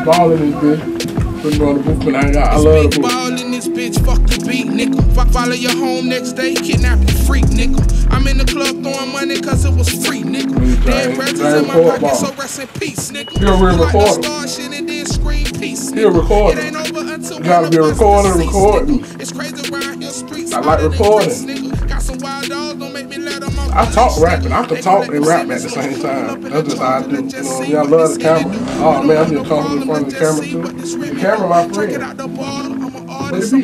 Ball in this bitch. Put me on the booth and I love the booth. Ball in this bitch, fuck the beat, nigga. Follow you home next day, kidnap you freak, nigga. I'm in the club throwing money cause it was free, nigga. Dead presents in my pocket, so rest in peace, nigga. You're a real recorder. You're a recorder. You gotta be a recorder, recording. I like recording. I talk rapping. I can talk and rap at the same time. That's just how I do. You know what I mean? I love the camera. Oh man, I'm just talking in front of the camera too. The camera, my friend. Let's see.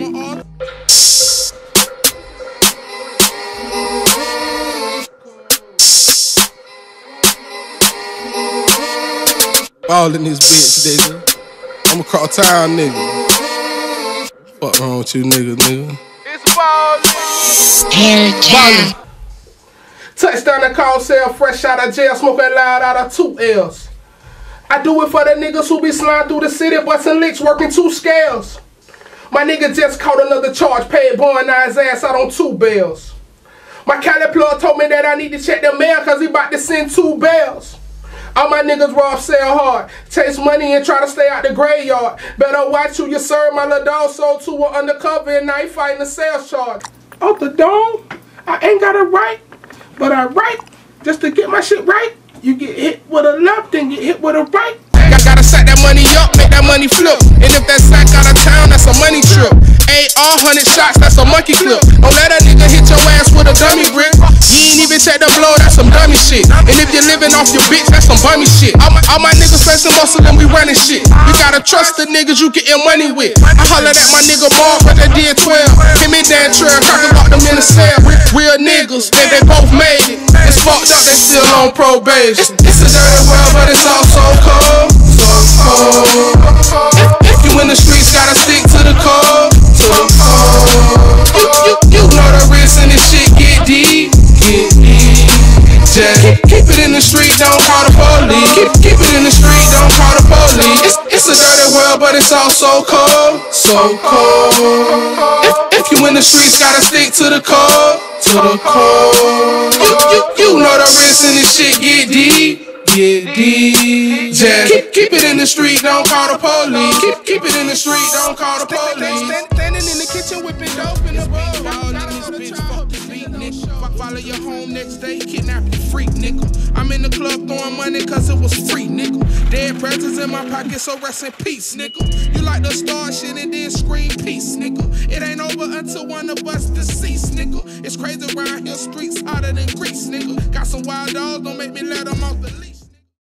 All in this bitch, nigga. I'm across town, nigga. Fuck wrong with you, nigga. It's ballin'. Touchdown and call cell, fresh out of jail, smoking loud out of 2 L's. I do it for the niggas who be sliding through the city, busting licks, working 2 scales. My nigga just caught another charge, paid Boy and his ass out on 2 bails. My Cali plug told me that I need to check the mail cause he about to send 2 bails. All my niggas rob, sell hard, chase money and try to stay out the graveyard. Better watch who you serve. My little dog sold to an undercover and now he fighting a sales charge. Off the dome, I ain't got a right, but I write just to get my shit right. You get hit with a left, then get hit with a right. Gotta sack that money up, make that money flip. And if that sack out of town, that's a money trip. AR 100 shots, that's a monkey clip. Don't let a nigga hit your ass with a dummy brick. You ain't even check the blow, that's some dummy shit. And if you're living off your bitch, that's some bummy shit. All my niggas facing muscle and we running shit. You gotta trust the niggas you getting money with. I hollered at my nigga Mark, but they did 12. Him and Dan Trail, crackers locked them in a cell. Real niggas, they both made it. It's fucked up, they still on probation. It's a dirty world, but it's all so cold. If you in the streets, gotta stick to the code. You know the risk and this shit get deep. Just keep it in the street, don't call the police. Keep it in the street, don't call the police. It's a dirty world, but it's all so cold. So cold. If you in the streets, gotta stick to the code. You know the risk and this shit get deep. Just keep it in the street, don't call the police. Keep it in the street, don't call the police. Standing in the kitchen whipping dope in the bowl. All in this bitch, fuck the beat, nigga. Follow you home next day, kidnap you freak, nigga. I'm in the club throwing money cause it was free, nigga. Dead presents in my pocket, so rest in peace, nigga. You like the star shit and then scream peace, nigga. It ain't over until one of us deceased, nigga. It's crazy around here, streets hotter than grease, nigga. Got some wild dogs, don't make me let them off the leash.